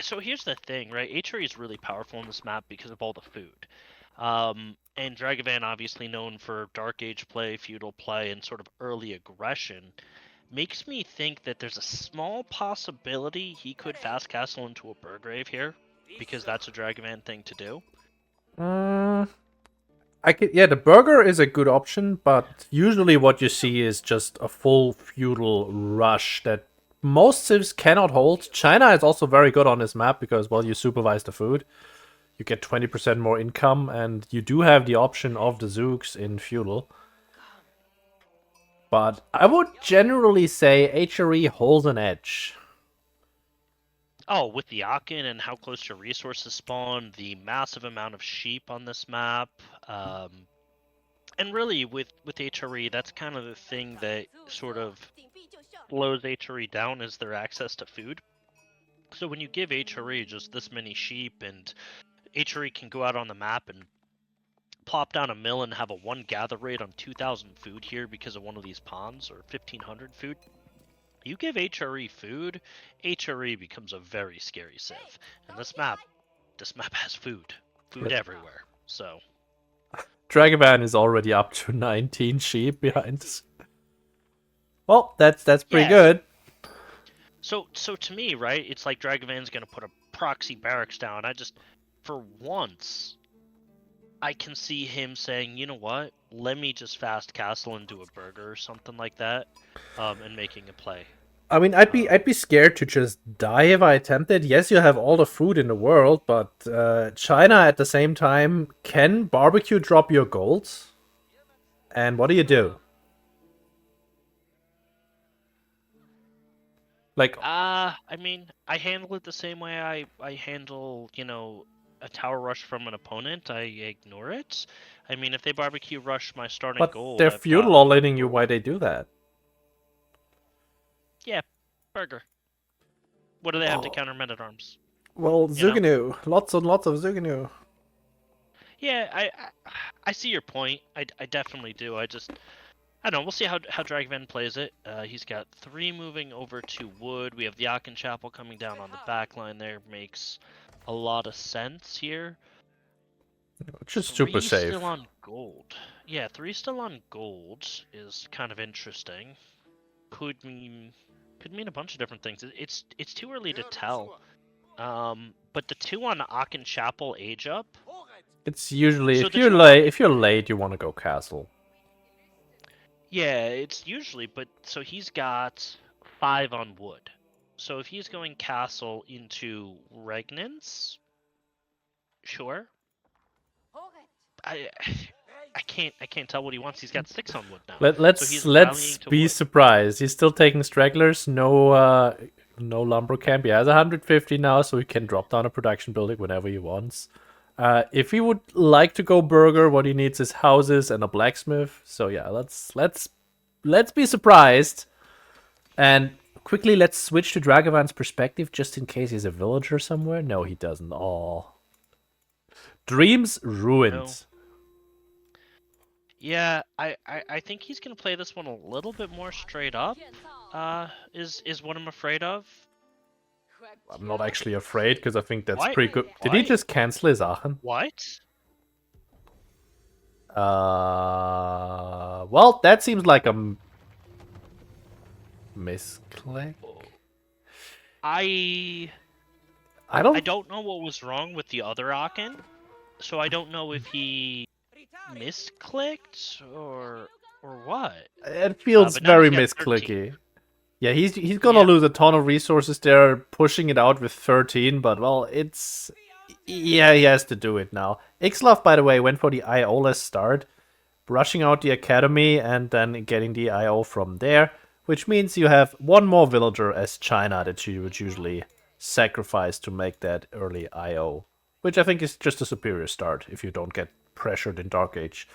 So here's the thing, right? HRE is really powerful on this map because of all the food. And Dragevann, obviously known for Dark Age play, feudal play, and sort of early aggression, makes me think that there's a small possibility he could fast castle into a Burgrave here, because that's a Dragevann thing to do. Yeah, the burger is a good option, but usually what you see is just a full feudal rush that most civs cannot hold. China is also very good on this map because, well, you supervise the food. You get 20% more income, and you do have the option of the Zooks in feudal. But I would generally say HRE holds an edge. Oh, with the Aachen and how close to resources spawn, the massive amount of sheep on this map, and really with HRE, that's kind of the thing that sort of slows HRE down is their access to food. So when you give HRE just this many sheep, and HRE can go out on the map and plop down a mill and have a 1 gather rate on 2,000 food here because of one of these ponds, or 1,500 food. You give HRE food, HRE becomes a very scary civ. And this map has food everywhere. So Dragevann is already up to 19 sheep behind us. Well, that's pretty good. So to me, right, it's like Dragavann's gonna put a proxy barracks down. For once, I can see him saying, you know what, let me just fast castle and do a burger or something like that, and making a play. I mean, I'd be scared to just die if I attempted. Yes, you have all the food in the world, but China at the same time can barbecue drop your golds. And what do you do? Like, I mean, I handle it the same way I handle, a tower rush from an opponent. I ignore it. I mean, if they barbecue rush my starting but gold, they're I've got feudal letting you why they do that. Yeah, burger. What do they have to counter men at arms? Well, Zuganu. Lots and lots of Zuganu. Yeah, I see your point. I definitely do. I don't know. We'll see how Dragevann plays it. He's got 3 moving over to wood. We have the Aachen Chapel coming down on the back line there. Makes a lot of sense here. Just super safe. 3 still on gold. Yeah, 3 still on gold is kind of interesting. Could mean a bunch of different things. It's too early to tell. But the 2 on Aachen Chapel age up. It's usually So if you're late, you want to go castle. Yeah, it's usually, but so he's got 5 on wood. So if he's going castle into Regnance, sure. I can't tell what he wants. He's got 6 on wood now. Let's be surprised. He's still taking stragglers. No lumber camp. He has 150 now, so he can drop down a production building whenever he wants. If he would like to go burger, what he needs is houses and a blacksmith. So yeah, let's be surprised. And quickly, let's switch to Dragavann's perspective, just in case he's a villager somewhere. No, he doesn't. Oh, dreams ruined. No. Yeah, I think he's gonna play this one a little bit more straight up. Is what I'm afraid of. I'm not actually afraid because I think that's pretty good. Did he just cancel his Aachen? What? Well, that seems like a misclick. I don't know what was wrong with the other Aachen, so I don't know if he misclicked or what. It feels very misclicky. Yeah, he's gonna lose a ton of resources there, pushing it out with 13, but well, he has to do it now. XLAV, by the way, went for the IO-less start, rushing out the academy and then getting the IO from there, which means you have 1 more villager as China that you would usually sacrifice to make that early IO, which I think is just a superior start if you don't get pressured in Dark Age.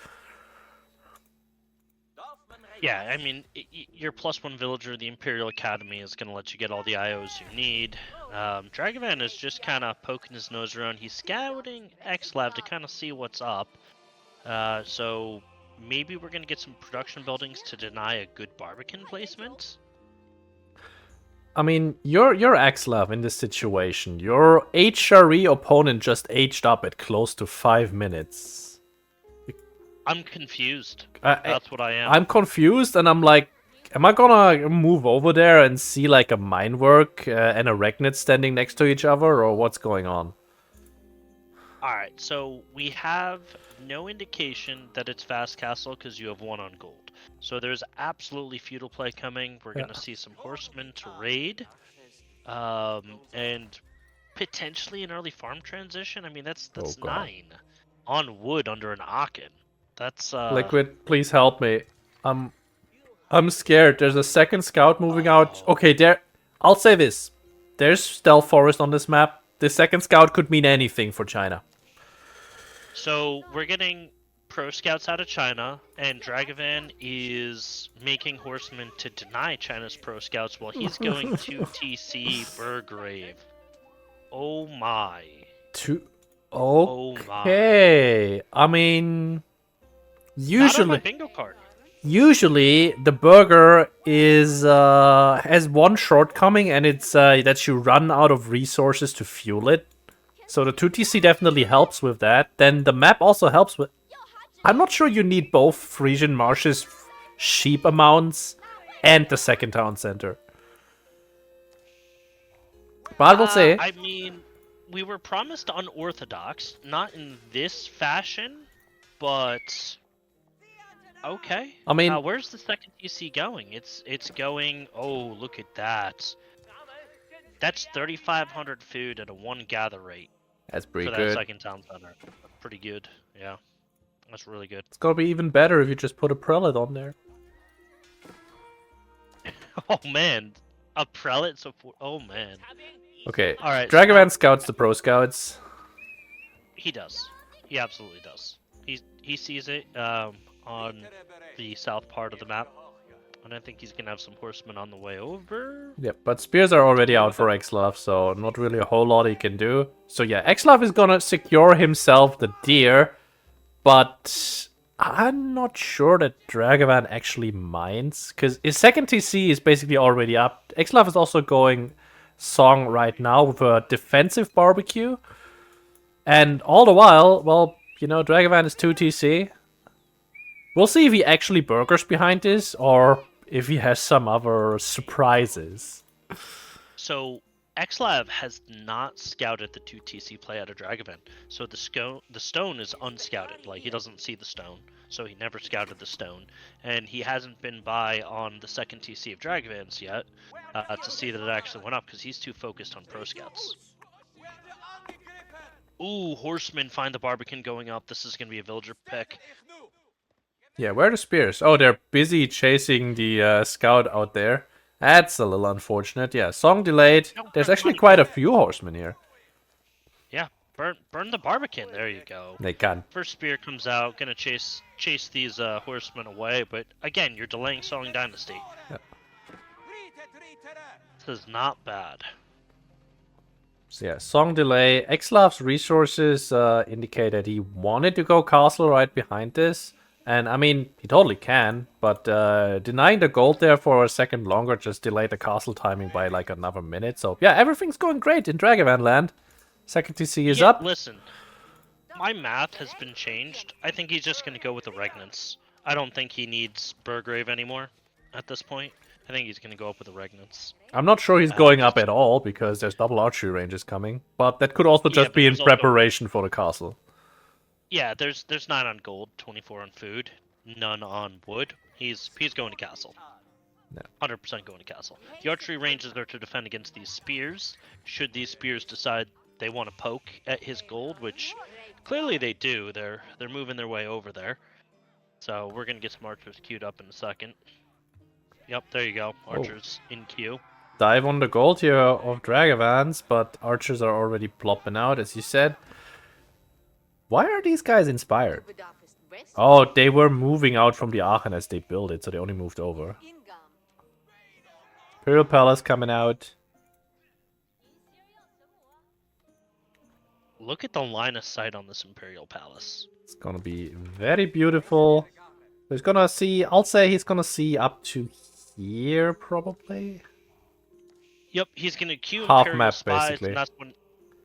Yeah, I mean, your +1 villager, the Imperial Academy, is going to let you get all the IOs you need. Dragevann is just kind of poking his nose around. He's scouting XLAV to kind of see what's up. So maybe we're going to get some production buildings to deny a good Barbican placement. I mean, you're XLAV in this situation. Your HRE opponent just aged up at close to 5 minutes. I'm confused. That's what I am. I'm confused, and I'm like, am I gonna move over there and see like a mine work and a Regnit standing next to each other, or what's going on? Alright, so we have no indication that it's fast castle because you have 1 on gold. So there's absolutely feudal play coming. We're going to see some horsemen to raid. And potentially an early farm transition. I mean, that's 9 on wood under an Aachen. That's Liquid, please help me. I'm scared. There's a second scout moving out. Okay, there. I'll say this. There's stealth forest on this map. The second scout could mean anything for China. So we're getting pro scouts out of China, and Dragevann is making horsemen to deny China's pro scouts while he's going to TC Burgrave. Oh my. Okay. I mean, Not on my bingo card. Usually the burger is has one shortcoming, and it's that you run out of resources to fuel it. So the 2TC definitely helps with that. Then the map also helps with... I'm not sure you need both Frisian Marshes sheep amounts and the second town center. But I will say... I mean, we were promised unorthodox, not in this fashion, but... Okay. I mean... where's the second TC going? It's going... Oh, look at that. That's 3,500 food at a 1 gather rate. That's pretty for good. that second town center. Pretty good, yeah. That's really good. It's gonna be even better if you just put a prelate on there. Oh man, a prelate support. Oh man. Okay. All right. Dragevann scouts the pro scouts. He does. He absolutely does. He sees it on the south part of the map, and I think he's gonna have some horsemen on the way over. Yep, but spears are already out for XLAV, so not really a whole lot he can do. So yeah, XLAV is gonna secure himself the deer, but I'm not sure that Dragevann actually minds, because his second TC is basically already up. XLAV is also going Song right now with a defensive barbecue, and all the while, well, you know, Dragevann is 2 TC. We'll see if he actually burgers behind this, or if he has some other surprises. So XLAV has not scouted the 2 TC play out of Dragevann. So the stone is unscouted. Like, he doesn't see the stone. So he never scouted the stone. And he hasn't been by on the second TC of Dragavann's yet to see that it actually went up, because he's too focused on pro scouts. Ooh, horsemen find the Barbican going up. This is going to be a villager pick. Yeah, where are the spears? Oh, they're busy chasing the scout out there. That's a little unfortunate. Yeah, song delayed. There's actually quite a few horsemen here. Yeah, burn the Barbican. There you go. They can. First spear comes out, gonna chase these horsemen away, but again, you're delaying Song Dynasty. Yeah. This is not bad. So yeah, song delay. XLAV's resources indicate that he wanted to go castle right behind this. And I mean, he totally can, but denying the gold there for a second longer just delayed the castle timing by like another minute. So yeah, everything's going great in Dragevann land. Second TC is up. Listen, my math has been changed. I think he's just going to go with the Regnants. I don't think he needs Burgrave anymore at this point. I think he's going to go up with the Regnants. I'm not sure he's going up at all, because there's double archery ranges coming. But that could also just be in preparation for the castle. Yeah, there's 9 on gold, 24 on food, none on wood. He's going to castle. Yeah. 100% going to castle. The archery ranges are to defend against these spears. Should these spears decide they want to poke at his gold, which clearly they do. They're moving their way over there. So we're gonna get some archers queued up in a second. Yep, there you go. Archers in queue. Dive on the gold here of Dragavans, but archers are already plopping out, as you said. Why are these guys inspired? Oh, they were moving out from the Aachen as they built it, so they only moved over. Imperial Palace coming out. Look at the line of sight on this Imperial Palace. It's gonna be very beautiful. He's gonna see, I'll say he's gonna see up to here, probably. Yep, he's going to queue Half Imperial map, Spies, basically. and that's when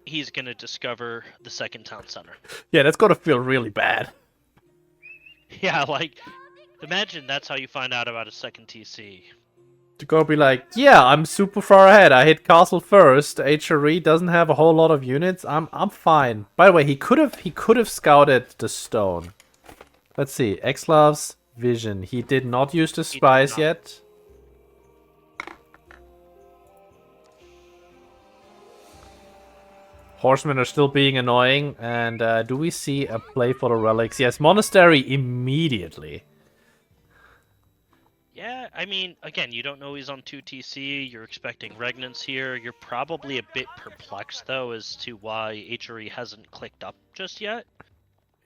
he's going to discover the second town center. Yeah, that's gonna feel really bad. Yeah, like, imagine that's how you find out about a second TC. To go be like, yeah, I'm super far ahead. I hit castle first. HRE doesn't have a whole lot of units. I'm fine. By the way, he could have scouted the stone. Let's see. XLAV's vision. He did not use the spies yet. Horsemen are still being annoying. And do we see a play for the relics? Yes, monastery immediately. Yeah, I mean, again, you don't know he's on 2 TC. You're expecting regnants here. You're probably a bit perplexed, though, as to why HRE hasn't clicked up just yet.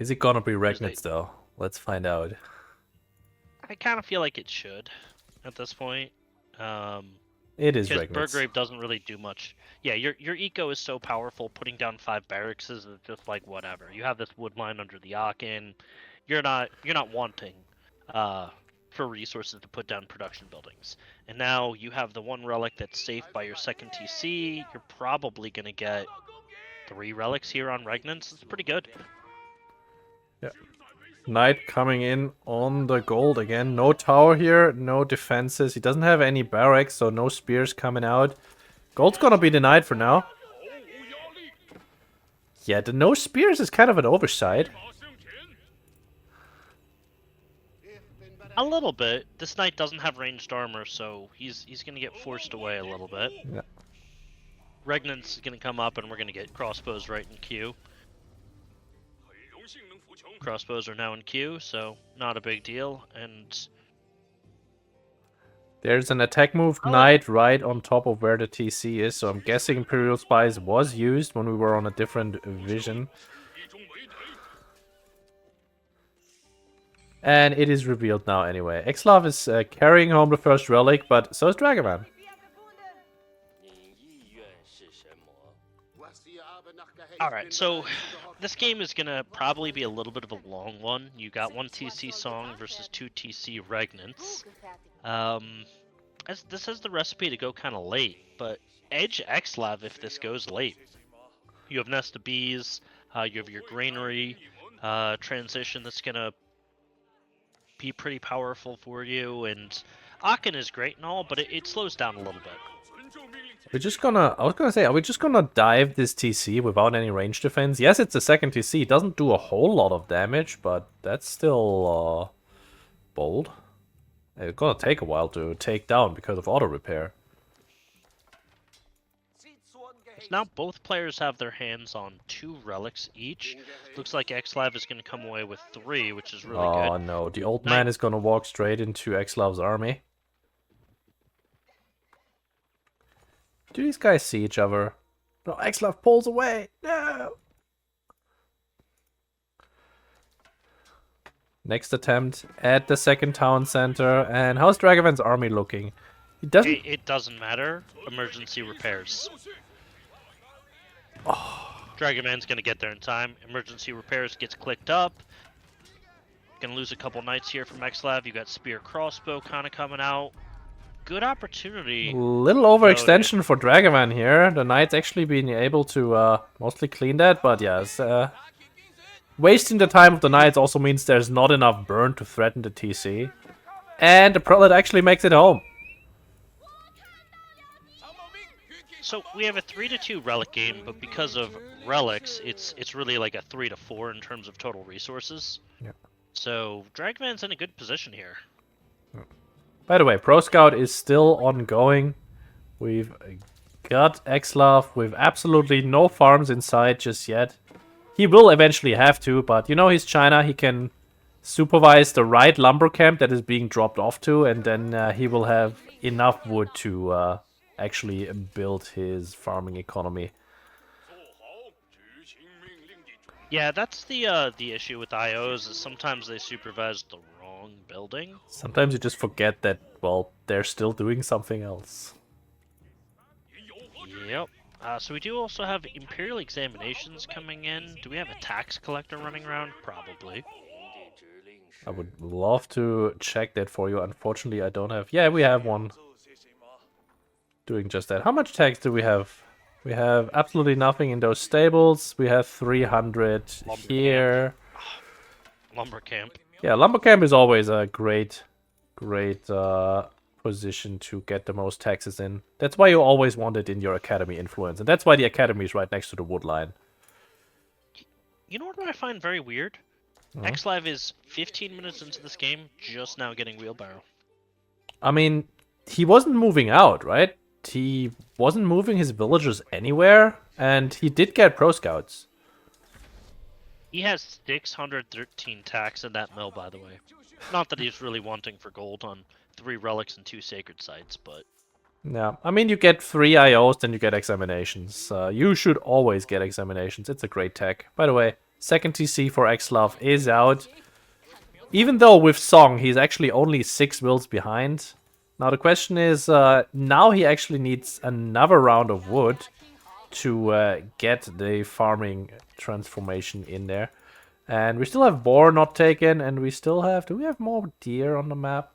Is it gonna be regnants, though? Let's find out. I kind of feel like it should at this point. It is because regnants. Burgrave doesn't really do much. Yeah, your eco is so powerful. Putting down 5 barracks is just like whatever. You have this wood line under the Aachen. You're not wanting for resources to put down production buildings. And now you have the one relic that's safe by your second TC. You're probably gonna get 3 relics here on regnants. It's pretty good. Yeah. Knight coming in on the gold again. No tower here, no defenses. He doesn't have any barracks, so no spears coming out. Gold's gonna be denied for now. Yeah, the no spears is kind of an oversight. A little bit. This knight doesn't have ranged armor, so he's gonna get forced away a little bit. Yeah. Regnant's gonna come up, and we're gonna get crossbows right in queue. Crossbows are now in queue, so not a big deal. And there's an attack move knight right on top of where the TC is, so I'm guessing Imperial Spies was used when we were on a different vision. And it is revealed now anyway. XLAV is carrying home the first relic, but so is Dragevann. Alright, so this game is going to probably be a little bit of a long one. You got 1 TC Song versus 2 TC Regnants. This has the recipe to go kind of late, but edge XLAV if this goes late. You have Nest of Bees, you have your Granary transition that's going to be pretty powerful for you, and Aachen is great and all, but it slows down a little bit. We're just gonna, I was gonna say, are we just gonna dive this TC without any range defense? Yes, it's a second TC. It doesn't do a whole lot of damage, but that's still bold. It's gonna take a while to take down because of auto repair. So now both players have their hands on 2 relics each. Looks like XLAV is going to come away with 3, which is really good. Oh no, the old man is gonna walk straight into XLAV's army. Do these guys see each other? No, XLAV pulls away! No! Next attempt at the second town center. And how's Dragavann's army looking? He doesn't... It doesn't matter. Emergency repairs. Oh. Dragavann's going to get there in time. Emergency repairs gets clicked up. Going to lose a couple knights here from XLAV. You got Spear Crossbow kind of coming out. Good opportunity. Little overextension for Dragevann here. The Knight's actually been able to mostly clean that, but yes. Wasting the time of the Knights also means there's not enough burn to threaten the TC. And the Prelate actually makes it home. So we have a 3-2 relic game, but because of relics, it's really like a 3-4 in terms of total resources. Yeah. So Dragvann's in a good position here. By the way, Pro Scout is still ongoing. We've got XLAV with absolutely no farms inside just yet. He will eventually have to, but you know he's China. He can supervise the right lumber camp that is being dropped off to, and then he will have enough wood to actually build his farming economy. Yeah, that's the issue with IOs, is sometimes they supervise the wrong building. Sometimes you just forget that, well, they're still doing something else. Yep. So we do also have Imperial Examinations coming in. Do we have a tax collector running around? Probably. I would love to check that for you. Unfortunately, I don't have... Yeah, we have one. doing just that. How much tax do we have? We have absolutely nothing in those stables. We have 300 here. Lumber camp. Yeah, lumber camp is always a great position to get the most taxes in. That's why you always want it in your academy influence, and that's why the academy is right next to the wood line. You know what I find very weird? XLAV is 15 minutes into this game, just now getting wheelbarrow. I mean, he wasn't moving out, right? He wasn't moving his villagers anywhere, and he did get pro scouts. He has 613 tax in that mill, by the way. Not that he's really wanting for gold on 3 relics and 2 sacred sites, but... Yeah, I mean, you get 3 IOs, then you get examinations. You should always get examinations. It's a great tech. By the way, second TC for XLAV is out. Even though with Song, he's actually only 6 wills behind. Now the question is, now he actually needs another round of wood to get the farming transformation in there. And we still have boar not taken, and we still have... Do we have more deer on the map?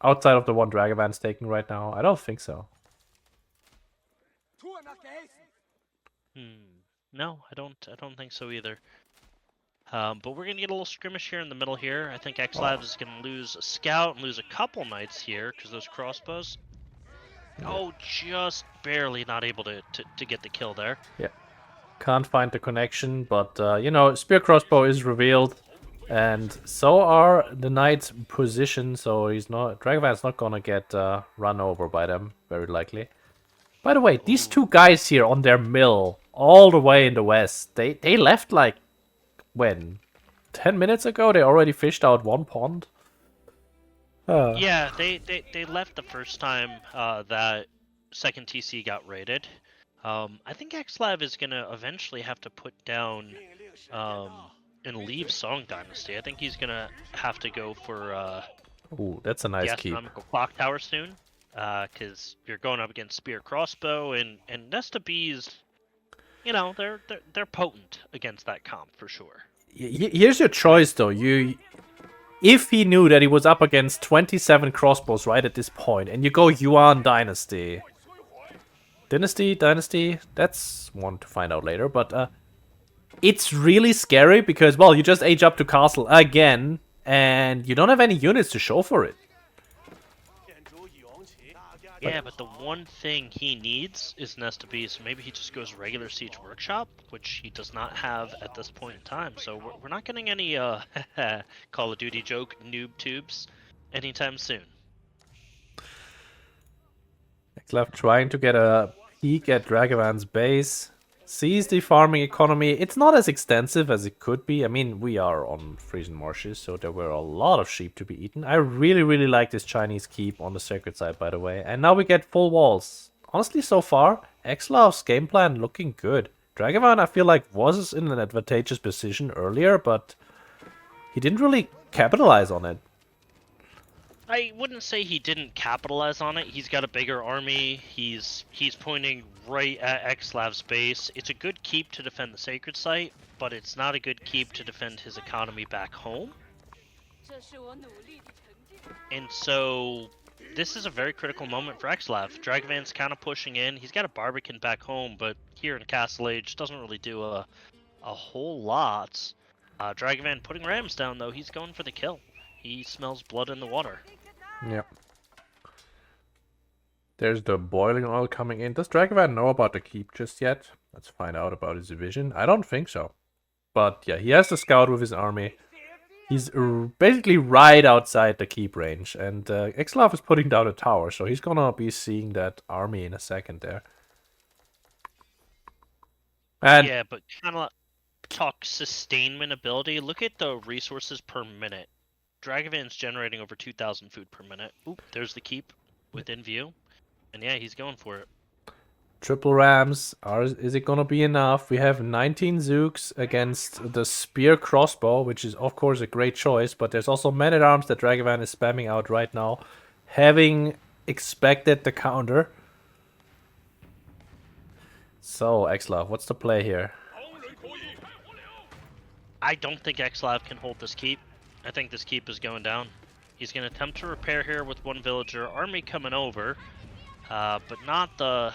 Outside of the one Dragevan's taking right now? I don't think so. No, I don't think so either. But we're gonna get a little skirmish here in the middle here. I think XLAV is gonna lose a scout and lose a couple knights here because those crossbows. Yeah. Oh, just barely not able to get the kill there. Yeah, can't find the connection, but you know, spear crossbow is revealed, and so are the knights' position. So he's not Dragevan's not gonna get run over by them, very likely. By the way, these two guys here on their mill, all the way in the west, they left like. When? 10 minutes ago, they already fished out 1 pond? Yeah, they left the first time that second TC got raided. I think XLAV is going to eventually have to put down and leave Song Dynasty. I think he's going to have to go for ooh, that's a nice the keep. Astronomical Clock Tower soon. Because you're going up against Spear Crossbow, and Nesta Bees... You know, they're potent against that comp for sure. Here's your choice, though. If he knew that he was up against 27 crossbows right at this point, and you go Yuan Dynasty, that's one to find out later. But it's really scary because, well, you just age up to castle again, and you don't have any units to show for it. Yeah, but the one thing he needs is Nesta B, so maybe he just goes regular Siege Workshop, which he does not have at this point in time. So we're not getting any Call of Duty joke noob tubes anytime soon. XLAV trying to get a peek at Dragevann's base. Sees the farming economy. It's not as extensive as it could be. I mean, we are on Frisian marshes, so there were a lot of sheep to be eaten. I really like this Chinese keep on the sacred side, by the way. And now we get full walls. Honestly, so far, XLAV's game plan looking good. Dragevann, I feel like, was in an advantageous position earlier, but he didn't really capitalize on it. I wouldn't say he didn't capitalize on it. He's got a bigger army. He's pointing right at XLAV's base. It's a good keep to defend the sacred site, but it's not a good keep to defend his economy back home. And so this is a very critical moment for XLAV. Dragevann's kind of pushing in. He's got a Barbican back home, but here in Castle Age doesn't really do a whole lot. Dragevann putting rams down, though. He's going for the kill. He smells blood in the water. Yep. There's the boiling oil coming in. Does Dragevann know about the keep just yet? Let's find out about his division. I don't think so. But yeah, he has the scout with his army. He's basically right outside the keep range. And XLAV is putting down a tower, so he's gonna be seeing that army in a second there. And yeah, but kind of talk sustainment ability. Look at the resources per minute. Dragevann's generating over 2,000 food per minute. Oop, there's the keep within view. And yeah, he's going for it. Triple rams. Is it gonna be enough? We have 19 Zooks against the spear crossbow, which is of course a great choice, but there's also men-at-arms that Dragevann is spamming out right now, having expected the counter. So, XLAV, what's the play here? I don't think XLAV can hold this keep. I think this keep is going down. He's going to attempt to repair here with one villager. Army coming over. but not the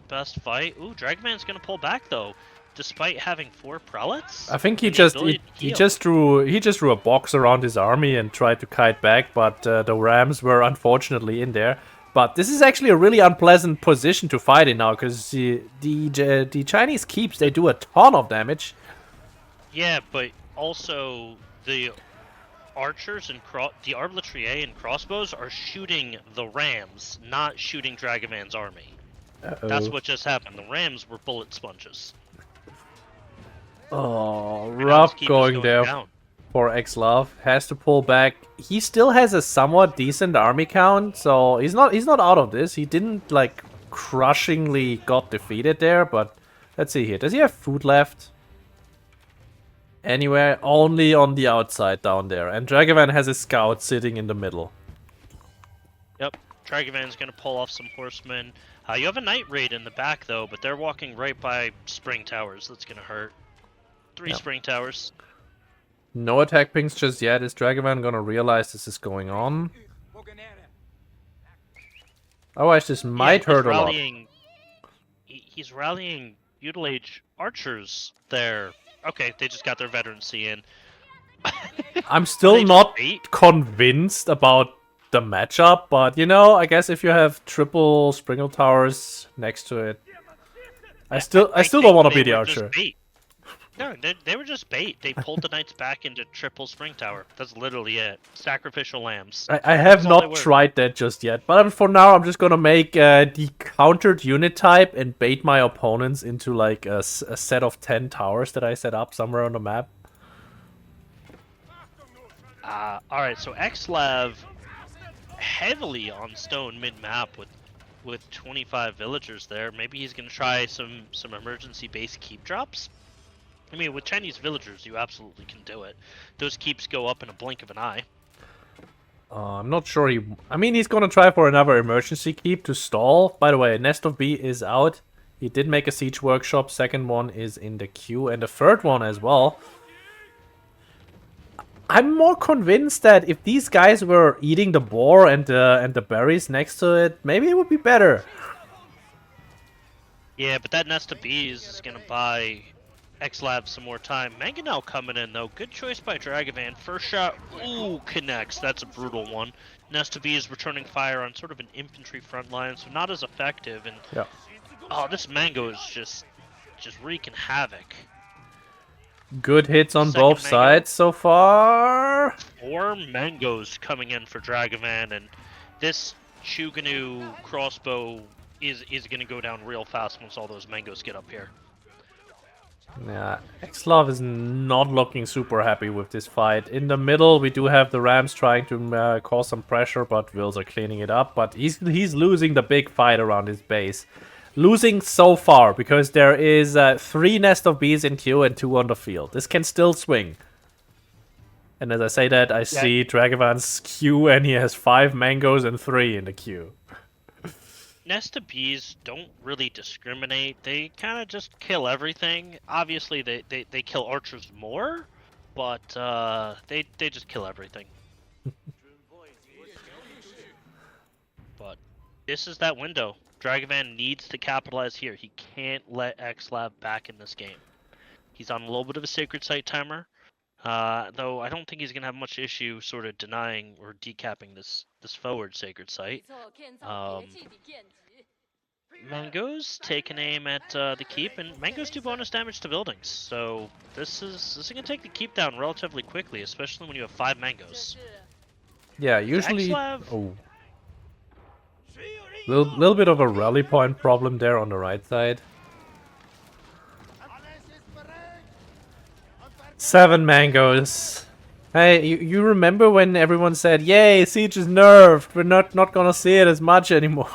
best fight. Ooh, Dragvann's gonna pull back though, despite having 4 prelates. I think he and the just ability to he heal. just drew a box around his army and tried to kite back, but the Rams were unfortunately in there. But this is actually a really unpleasant position to fight in now, because the Chinese keeps, they do a ton of damage. Yeah, but also the archers and the arbaletier and crossbows are shooting the Rams, not shooting Dragavann's army. That's what just happened. The Rams were bullet sponges. Oh, And now rough this keep is going there down. for XLAV. Has to pull back. He still has a somewhat decent army count, so he's not out of this. He didn't like crushingly got defeated there, but let's see here. Does he have food left? Anywhere? Only on the outside down there. And Dragevann has a scout sitting in the middle. Yep, Dragavann's gonna pull off some horsemen. You have a knight raid in the back though, but they're walking right by spring towers. That's gonna hurt. 3 spring towers. No attack pings just yet. Is Dragevann gonna realize this is going on? Otherwise, this might hurt a lot. He's rallying Feudal Age archers there. Okay, they just got their veterancy in. I'm still not convinced about the matchup, but you know, I guess if you have triple Sprinkle Towers next to it, I still don't want to be the archer. No, they were just bait. They pulled the knights back into triple spring tower. That's literally it. Sacrificial lambs. I have not tried that just yet, but for now I'm just gonna make the countered unit type and bait my opponents into like a set of 10 towers that I set up somewhere on the map. Alright, so XLAV heavily on stone mid-map with 25 villagers there. Maybe he's gonna try some emergency base keep drops. I mean, with Chinese villagers, you absolutely can do it. Those keeps go up in a blink of an eye. I'm not sure I mean, he's gonna try for another emergency keep to stall. By the way, Nest of B is out. He did make a siege workshop. Second one is in the queue, and the third one as well. I'm more convinced that if these guys were eating the boar and the berries next to it, maybe it would be better. Yeah, but that Nest of Bees is gonna buy XLAV some more time. Mangonel coming in though. Good choice by Dragevann. First shot, ooh, connects. That's a brutal one. Nest of Bees returning fire on sort of an infantry front line, so not as effective. And yeah. Oh, this Mango is just wreaking havoc. Good hits on both sides so far. 4 mangoes coming in for Dragevann, and this Chuganu crossbow is going to go down real fast once all those mangoes get up here. Yeah, XLAV is not looking super happy with this fight. In the middle, we do have the Rams trying to cause some pressure, but Wills are cleaning it up. But he's losing the big fight around his base. Losing so far, because there is 3 Nest of Bees in queue and 2 on the field. This can still swing. And as I say that, I see Dragevann's queue, and he has 5 mangoes and 3 in the queue. Nest of Bees don't really discriminate. They kind of just kill everything. Obviously, they kill archers more, but they just kill everything. But this is that window. Dragevann needs to capitalize here. He can't let XLAV back in this game. He's on a little bit of a sacred site timer, though I don't think he's gonna have much issue sort of denying or decapping this forward sacred site. Mangoes take an aim at the keep, and Mangoes do bonus damage to buildings. So this is gonna take the keep down relatively quickly, especially when you have 5 mangoes. Yeah, usually. Oh. Little bit of a rally point problem there on the right side. 7 mangoes. Hey, you remember when everyone said, "Yay, Siege is nerfed. We're not gonna see it as much anymore."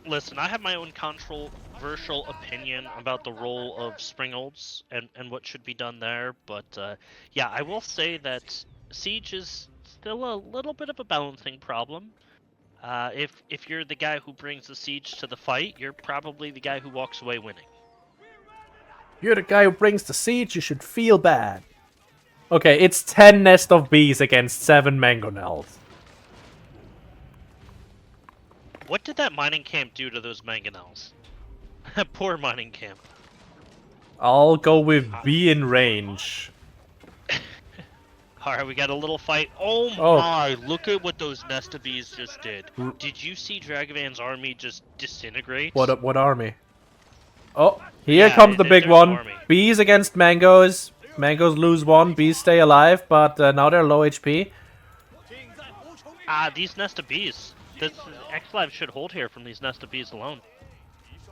Listen, I have my own controversial opinion about the role of Springolds and what should be done there, but yeah, I will say that Siege is still a little bit of a balancing problem. If you're the guy who brings the siege to the fight, you're probably the guy who walks away winning. You're the guy who brings the siege, you should feel bad. Okay, it's 10 Nest of Bees against 7 Mangonels. What did that mining camp do to those mangonels? Poor mining camp. I'll go with B in range. Alright, we got a little fight. Oh my, look at what those Nesta Bees just did. Did you see Dragavann's army just disintegrate? What army? Oh, here comes the big one. Bees against mangoes. Mangoes lose one, bees stay alive, but now they're low HP. These Nesta Bees. This XLAV should hold here from these Nesta Bees alone.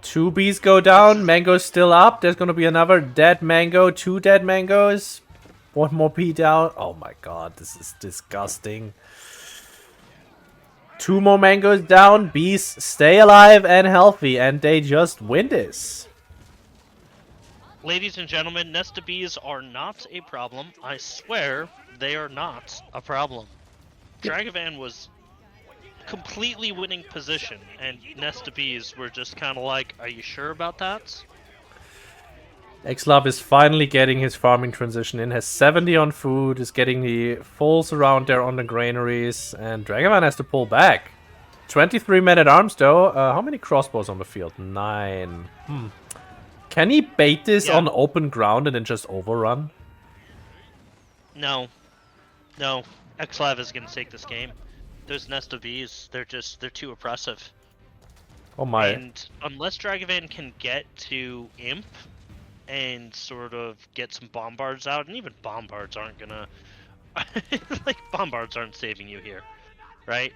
2 bees go down, mango's still up. There's gonna be another dead mango, 2 dead mangoes. 1 more bee down. Oh my god, this is disgusting. 2 more mangoes down, bees stay alive and healthy, and they just win this. Ladies and gentlemen, Nesta Bees are not a problem. I swear, they are not a problem. Dragevann was completely winning position, and Nesta Bees were just kind of like, are you sure about that? XLAV is finally getting his farming transition in, has 70 on food, is getting the fulls around there on the granaries, and Dragevann has to pull back. 23 men at arms though. How many crossbows on the field? 9. Can he bait this on open ground and then just overrun? No. No. XLAV is going to take this game. Those Nesta Bees, they're too oppressive. Oh my. And unless Dragevann can get to Imp and sort of get some bombards out, and even bombards aren't gonna like bombards aren't saving you here, right?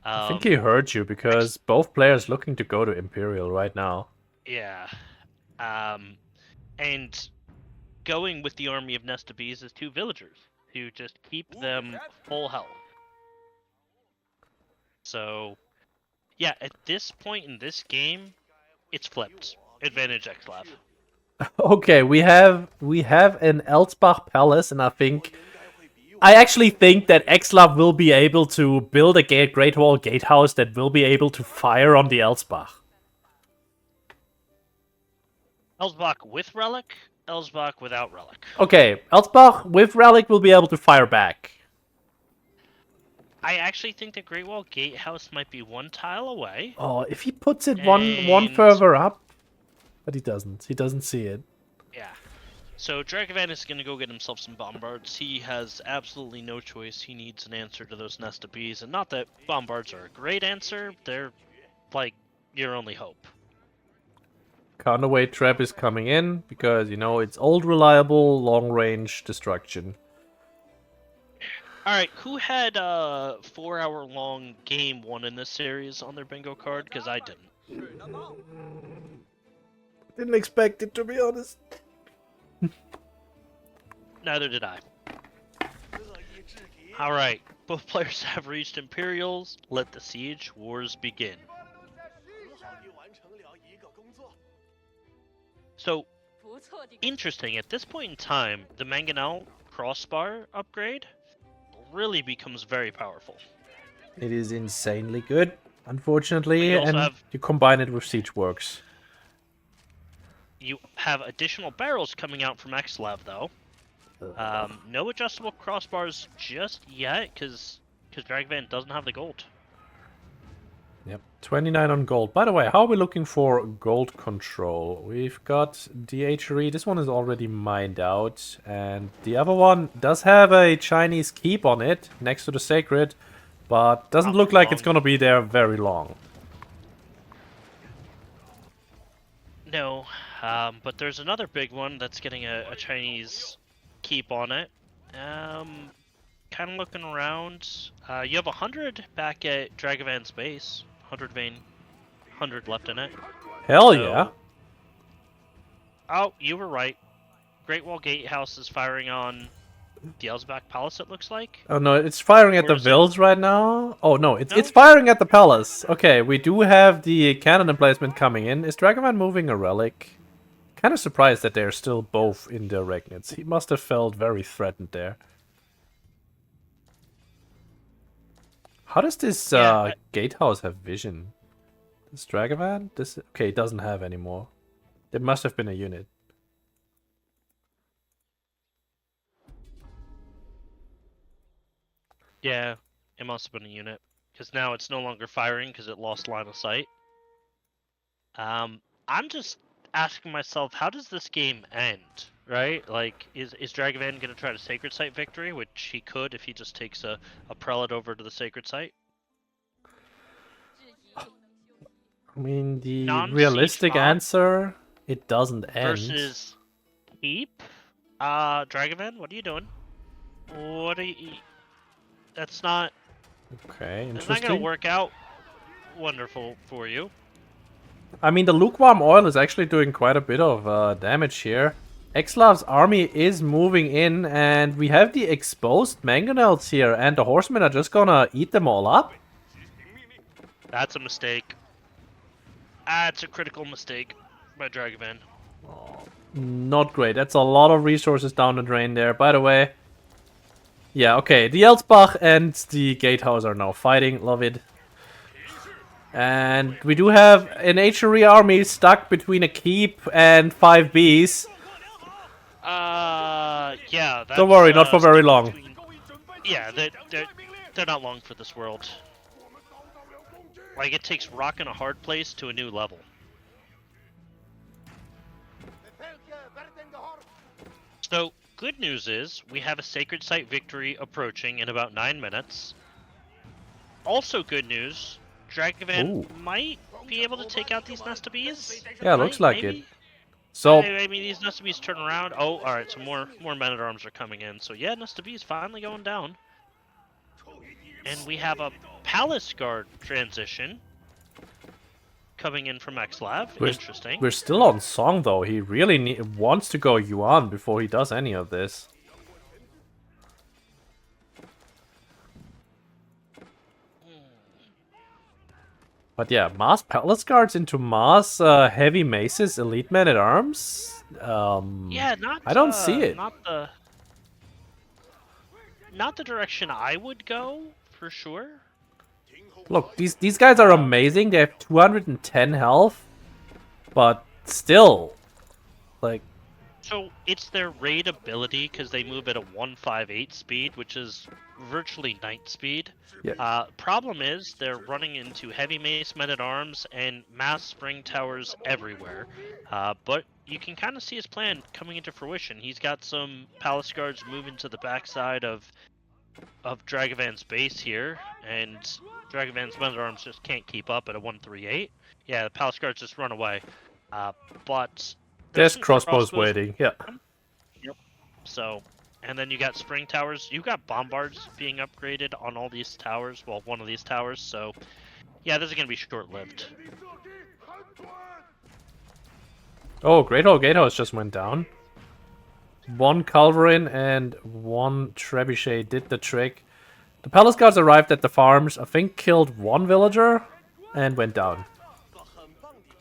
I think he heard you because both players looking to go to Imperial right now. Yeah. And going with the army of Nesta Bees is 2 villagers to just keep them full health. So, yeah, at this point in this game, it's flipped. Advantage XLAV. Okay, we have an Elsbach Palace, and I actually think that XLAV will be able to build a Great Wall Gatehouse that will be able to fire on the Elsbach. Elsbach with Relic, Elsbach without Relic. Okay, Elsbach with Relic will be able to fire back. I actually think the Great Wall Gatehouse might be 1 tile away. Oh, if he puts it one further up. But he doesn't. He doesn't see it. Yeah. So Dragevann is going to go get himself some bombards. He has absolutely no choice. He needs an answer to those Nesta Bees. And not that bombards are a great answer. They're, like, your only hope. Counterweight trap is coming in because, you know, it's old, reliable, long-range destruction. Alright, who had a 4-hour-long game 1 in this series on their bingo card? Because I didn't. Didn't expect it, to be honest. Neither did I. Alright, both players have reached Imperials. Let the siege wars begin. So, interesting, at this point in time, the Mangonel crossbar upgrade really becomes very powerful. It is insanely good, unfortunately, and you combine it with Siege Works. You have additional barrels coming out from XLAV, though. No adjustable crossbars just yet, because Dragevann doesn't have the gold. Yep, 29 on gold. By the way, how are we looking for gold control? We've got DHRE. This one is already mined out. And the other one does have a Chinese keep on it, next to the sacred. But doesn't look like it's going to be there very long. No, but there's another big one that's getting a Chinese keep on it. Kind of looking around. You have 100 back at Dragavann's base. 100 vein. 100 left in it. Hell yeah. Oh, you were right. Great Wall Gatehouse is firing on the Elsbach Palace, it looks like. Oh no, it's firing at the Vills right now. Oh no, it's firing at the Palace. Okay, we do have the cannon emplacement coming in. Is Dragevann moving a relic? Kind of surprised that they're still both in their Regnits. He must have felt very threatened there. How does this gatehouse have vision? Does Dragevann? Okay, it doesn't have anymore. It must have been a unit. Yeah, it must have been a unit. because now it's no longer firing because it lost line of sight. I'm just asking myself, how does this game end? Right? Like, is Dragevann going to try to Sacred Site victory, which he could if he just takes a prelate over to the Sacred Site? I mean, the Non-siege realistic mob answer, it doesn't end. versus keep. Dragevann, what are you doing? What are you? That's not. Okay, It's interesting. not going to work out wonderful for you. I mean, the lukewarm oil is actually doing quite a bit of damage here. XLAV's army is moving in, and we have the exposed mangonels here, and the horsemen are just gonna eat them all up. That's a mistake. That's a critical mistake by Dragevann. Not great. That's a lot of resources down the drain there. By the way, yeah, okay. The Elsbach and the Gatehouse are now fighting. Love it. And we do have an HRE army stuck between a keep and 5 bees. Yeah. That's, Don't worry, not for very long. Yeah, they're not long for this world. Like, it takes rock in a hard place to a new level. So, good news is, we have a Sacred Site victory approaching in about 9 minutes. Also good news, Dragevann might be able to take out these Nest of Bees. Yeah, looks like it. So, I mean, these Nest of Bees turn around. Oh, alright, so more men-at-arms are coming in. So yeah, Nest of Bees finally going down. And we have a Palace Guard transition coming in from XLAV. Interesting. We're still on Song, though. He really wants to go Yuan before he does any of this. But yeah, Mass Palace Guards into Mass Heavy Maces, Elite Men-at-Arms? Yeah, I don't see it. Not the direction I would go, for sure. Look, these guys are amazing. They have 210 health, but still, like. So it's their raid ability because they move at a 158 speed, which is virtually night speed. Yeah. Problem is they're running into heavy mace, men-at-arms, and mass spring towers everywhere. But you can kind of see his plan coming into fruition. He's got some palace guards moving to the backside of Dragavann's base here, and Dragavann's men-at-arms just can't keep up at a 138. Yeah, the palace guards just run away. But there's crossbows waiting. Yeah. Yep. So, and then you got spring towers. You got bombards being upgraded on all these towers. Well, one of these towers. So, yeah, this is gonna be short-lived. Oh, Great Hall Gatehouse just went down. One Culverin and one Trebuchet did the trick. The Palace Guards arrived at the farms, I think killed one villager, and went down.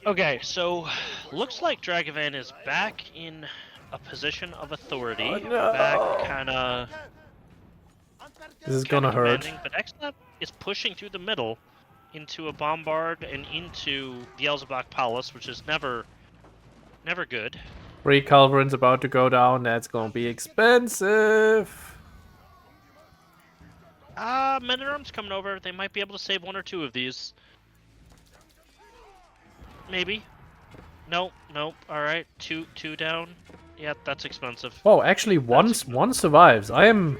Okay, so looks like Dragevann is back in a position of authority. Oh, no. Back kinda... This is gonna hurt. But XLAV is pushing through the middle into a bombard and into the Elzebach Palace, which is never good. 3 Culverins about to go down. That's gonna be expensive. Men-at-Arms coming over. They might be able to save 1 or 2 of these. Maybe. Nope. Alright, two down. Yeah, that's expensive. Oh, actually, one survives. I am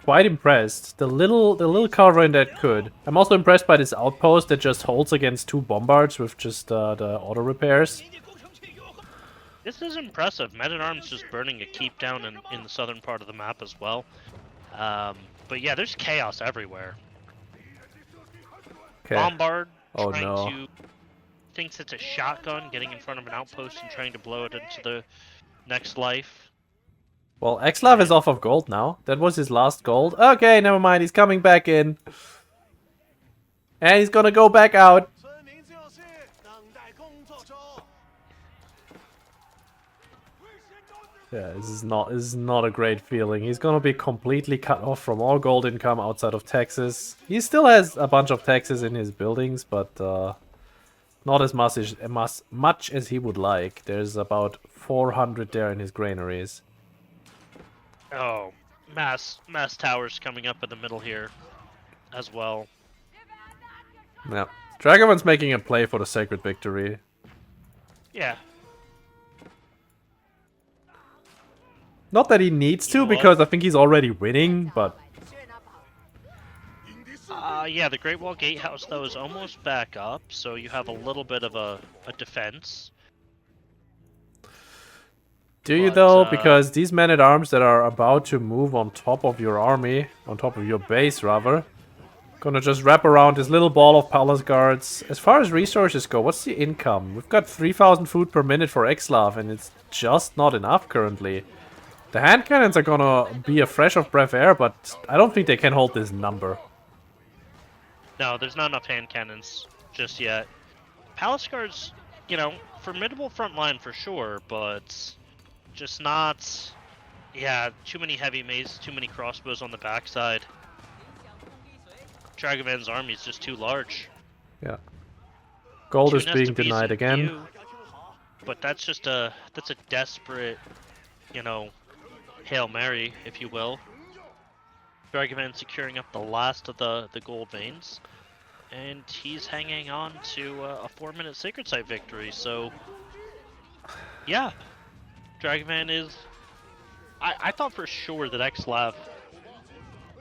quite impressed. The little Culverin that could. I'm also impressed by this outpost that just holds against 2 bombards with just the auto repairs. This is impressive. Men-at-Arms just burning a keep down in the southern part of the map as well. But yeah, there's chaos everywhere. Okay. Bombard Oh trying no. to... thinks it's a shotgun, getting in front of an outpost and trying to blow it into the next life. Well, XLAV is off of gold now. That was his last gold. Okay, never mind. He's coming back in. And he's gonna go back out. Yeah, this is not a great feeling. He's gonna be completely cut off from all gold income outside of taxes. He still has a bunch of taxes in his buildings, but not as much as he would like. There's about 400 there in his granaries. Oh, mass towers coming up in the middle here as well. Yeah. Dragavann's making a play for the sacred victory. Yeah. Not that he needs You to, know what? because I think he's already winning, but... Yeah, the Great Wall Gatehouse, though, is almost back up, so you have a little bit of a defense. Do you though? Because these men-at-arms that are about to move on top of your army, on top of your base rather, gonna just wrap around this little ball of palace guards. As far as resources go, what's the income? We've got 3,000 food per minute for XLAV, and it's just not enough currently. The hand cannons are gonna be a fresh of breath air, but I don't think they can hold this number. No, there's not enough hand cannons just yet. Palace guards, you know, formidable front line for sure, but just not... Yeah, too many heavy mazes, too many crossbows on the backside. Dragavann's army is just too large. Yeah. Gold Two is being Nesta Bees denied in again. queue, but that's just a desperate, you know, Hail Mary, if you will. Dragevann securing up the last of the gold veins, and he's hanging on to a 4-minute Sacred Site victory, so yeah, Dragevann is... I thought for sure that XLAV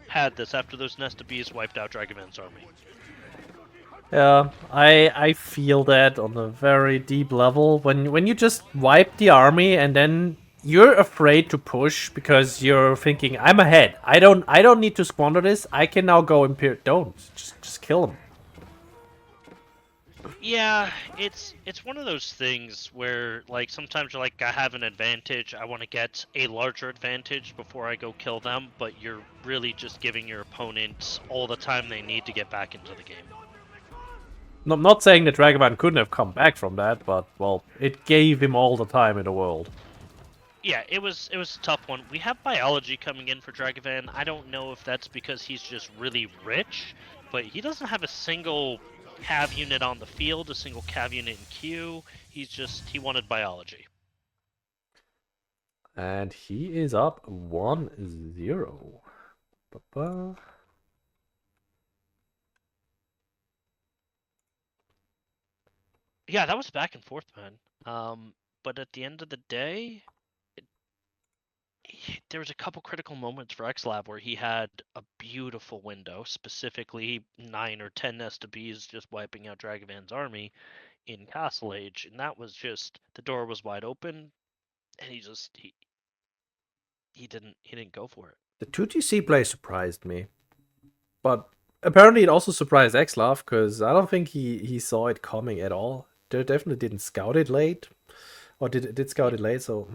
had this after those Nesta Bees wiped out Dragavann's army. Yeah, I feel that on a very deep level. When you just wipe the army and then you're afraid to push because you're thinking, I'm ahead. I don't need to squander this. I can now go Imperial. Don't just kill him. Yeah, it's one of those things where, like, sometimes you're like, I have an advantage, I want to get a larger advantage before I go kill them, but you're really just giving your opponent all the time they need to get back into the game. No, I'm not saying that Dragevann couldn't have come back from that, but, well, it gave him all the time in the world. Yeah, it was a tough one. We have biology coming in for Dragevann. I don't know if that's because he's just really rich, but he doesn't have a single cav unit on the field, a single cav unit in queue. He wanted biology. And he is up 1-0. Ba-ba. Yeah, that was back and forth, man. But at the end of the day, there was a couple critical moments for XLAV where he had a beautiful window, specifically 9 or 10 Nesta Bees just wiping out Dragavann's army in Castle Age, and that was just, the door was wide open, and he didn't go for it. The 2TC play surprised me, but apparently it also surprised XLAV because I don't think he saw it coming at all. They definitely didn't scout it late, or did scout it late. So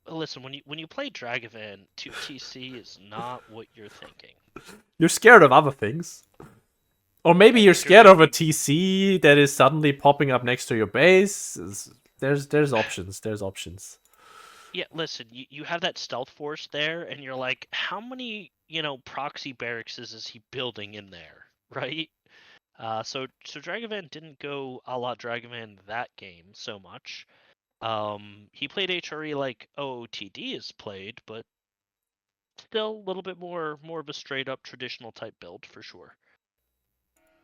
listen, when you play Dragevann, 2TC is not what you're thinking. You're scared of other things. Or maybe you're scared of a TC that is suddenly popping up next to your base. There's options. There's options. Yeah, listen, you have that stealth force there, and you're like, how many, proxy barracks is he building in there, right? So Dragevann didn't go a la Dragevann that game so much. He played HRE like OOTD is played, but still a little bit more of a straight up traditional type build for sure.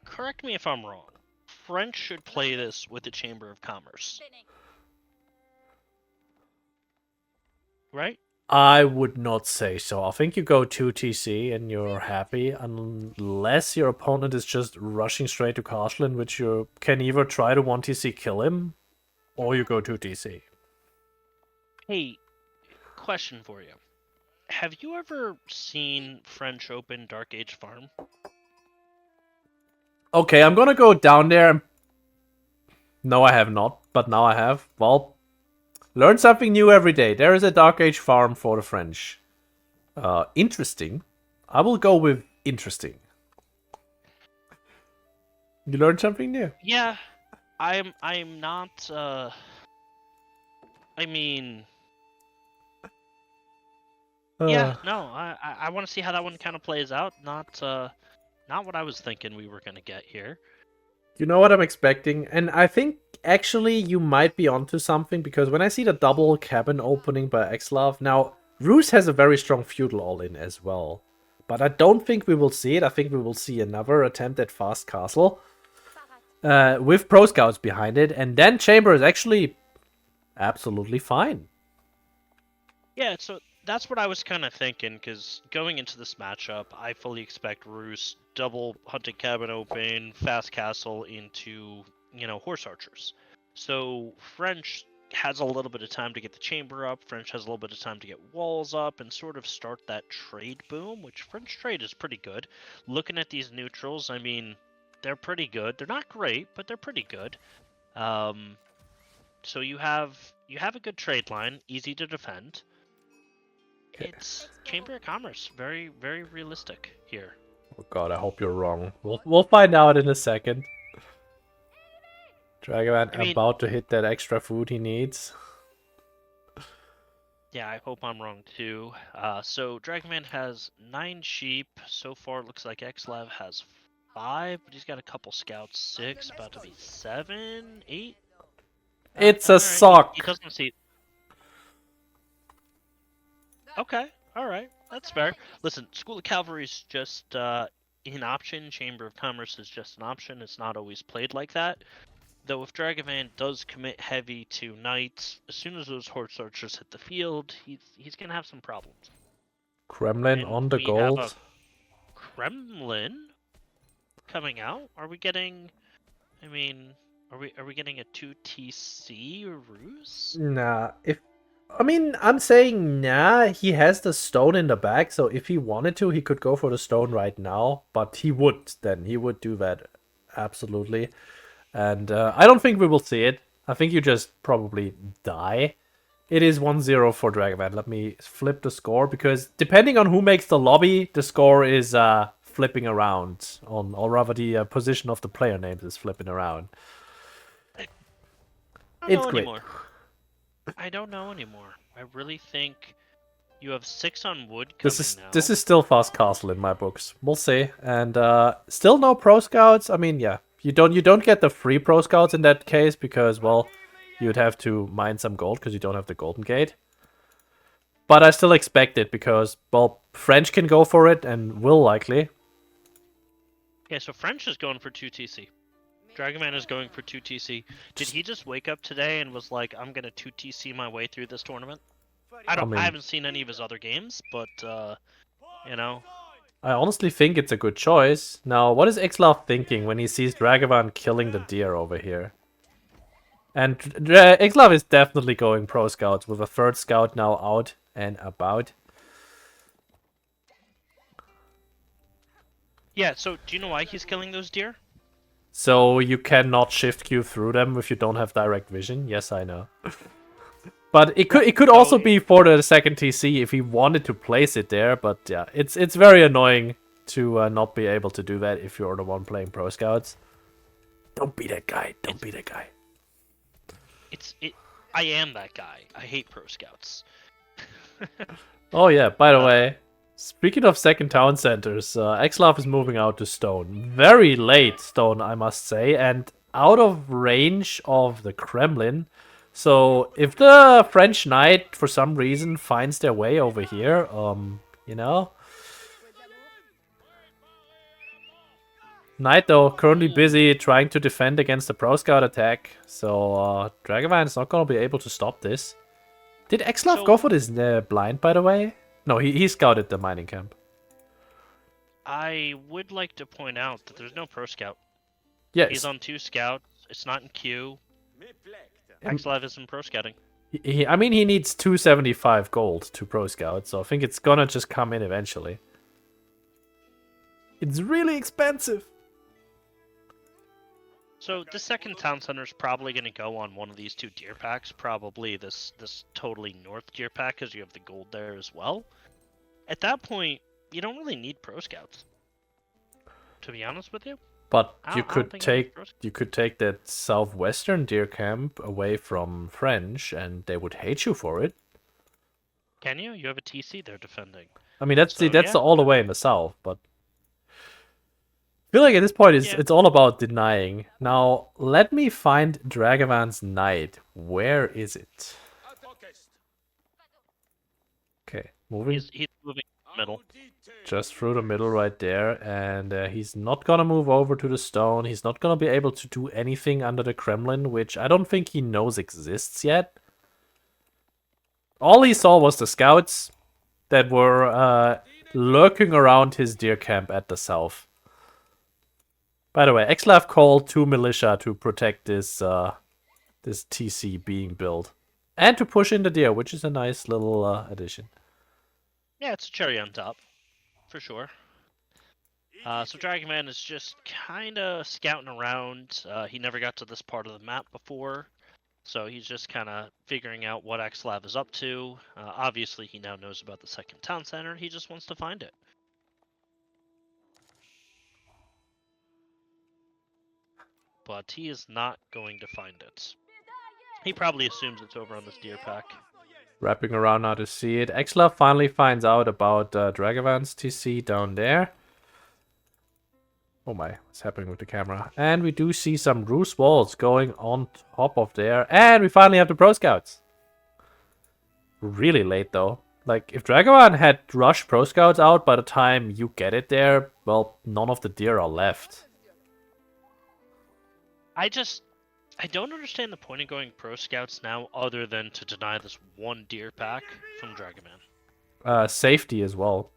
Correct me if I'm wrong. French should play this with the Chamber of Commerce. Right? I would not say so. I think you go 2TC and you're happy, unless your opponent is just rushing straight to castle, in which you can either try to 1TC kill him, or you go 2TC. Hey, question for you. Have you ever seen French Open Dark Age Farm? Okay, I'm gonna go down there. No, I have not, but now I have. Well, learn something new every day. There is a Dark Age farm for the French. Interesting. I will go with interesting. You learned something new. Yeah, I'm not. I mean, yeah, no. I want to see how that one kind of plays out. Not what I was thinking we were gonna get here. You know what I'm expecting, and I think actually you might be onto something, because when I see the double cabin opening by XLAV, now Roos has a very strong feudal all-in as well, But I don't think we will see it. I think we will see another attempt at Fast Castle. With Pro Scouts behind it. And then Chamber is actually absolutely fine. Yeah, so that's what I was kind of thinking, because going into this matchup, I fully expect Roos double Hunting Cabin open, Fast Castle into, Horse Archers. So French has a little bit of time to get the chamber up, French has a little bit of time to get walls up, and sort of start that trade boom, which French trade is pretty good. Looking at these neutrals, I mean, they're pretty good. They're not great, but they're pretty good. So you have a good trade line, easy to defend. It's Chamber of Commerce, very, very realistic here. Oh god, I hope you're wrong. We'll find out in a second. Dragevann about to hit that extra food he needs. Yeah, I hope I'm wrong too. So Dragevann has 9 sheep. So far, it looks like XLAV has 5, but he's got a couple scouts, 6, about to be 7, 8. It's a sock. He doesn't see. Okay, alright, that's fair. Listen, School of Cavalry is just an option. Chamber of Commerce is just an option. It's not always played like that. Though if Dragevann does commit heavy to Knights, as soon as those Horse Archers hit the field, he's going to have some problems. Kremlin And on the we gold. have a Kremlin coming out? Are we getting... I mean... Are we getting a 2TC Ruse? Nah, I'm saying nah, he has the stone in the back, so if he wanted to, he could go for the stone right now, but he would do that, absolutely. And I don't think we will see it. I think you just probably die. It is 1-0 for Dragevann. Let me flip the score, because depending on who makes the lobby, the score is flipping around, or rather the position of the player names is flipping around. I don't know anymore. I really think you have 6 on wood coming now. This is still Fast Castle in my books. We'll see. And still no Pro Scouts. I mean, yeah, you don't get the free Pro Scouts in that case, because, well, you'd have to mine some gold because you don't have the Golden Gate. But I still expect it because, well, French can go for it and will likely. Yeah, so French is going for 2TC. Dragevann is going for 2TC. Did he just wake up today and was like, I'm gonna 2TC my way through this tournament? I haven't seen any of his other games, but I honestly think it's a good choice. Now, what is XLAV thinking when he sees Dragevann killing the deer over here? And XLAV is definitely going Pro Scouts with a 3rd scout now out and about. Yeah, so do you know why he's killing those deer? So you cannot shift queue through them if you don't have direct vision. Yes, I know. But it could also be for the 2nd TC if he wanted to place it there. But yeah, it's very annoying to not be able to do that if you're the one playing Pro Scouts. Don't be that guy. Don't be that guy. I am that guy. I hate Pro Scouts. Oh yeah, by the way, speaking of 2nd town centers, XLAV is moving out to stone. Very late stone, I must say, and out of range of the Kremlin. So if the French Knight, for some reason, finds their way over here, Knight, though, currently busy trying to defend against the Pro Scout attack. So Dragevann is not going to be able to stop this. Did XLAV go for this blind, by the way? No, he scouted the mining camp. I would like to point out that there's no Pro Scout. Yes. He's on 2 scouts. It's not in queue. XLAV isn't Pro Scouting. I mean, he needs 275 gold to Pro Scout, so I think it's gonna just come in eventually. It's really expensive. So the 2nd town center is probably going to go on one of these 2 deer packs. Probably this totally north deer pack, because you have the gold there as well. At that point, you don't really need Pro Scouts, to be honest with you. But you could take that southwestern deer camp away from French, and they would hate you for it. Can you? You have a TC they're defending. I mean, that's all the way in the south, but I feel like at this point it's all about denying. Now, let me find Dragavann's Knight. Where is it? Okay, moving. He's moving middle. Just through the middle right there, and he's not gonna move over to the stone. He's not gonna be able to do anything under the Kremlin, which I don't think he knows exists yet. All he saw was the scouts that were lurking around his deer camp at the south. By the way, XLAV called 2 militia to protect this this TC being built. And to push in the deer, which is a nice little addition. Yeah, it's a cherry on top, for sure. So Dragevann is just kind of scouting around. He never got to this part of the map before, so he's just kind of figuring out what XLAV is up to. Obviously, he now knows about the second town center. He just wants to find it. But he is not going to find it. He probably assumes it's over on this deer pack. Wrapping around now to see it. XLAV finally finds out about Dragavann's TC down there. Oh my, what's happening with the camera? And we do see some roost walls going on top of there. And we finally have the Pro Scouts. Really late though. Like, if Dragevann had rushed Pro Scouts out by the time you get it there, well, none of the deer are left. I don't understand the point of going Pro Scouts now other than to deny this one deer pack from Dragevann. Safety as well.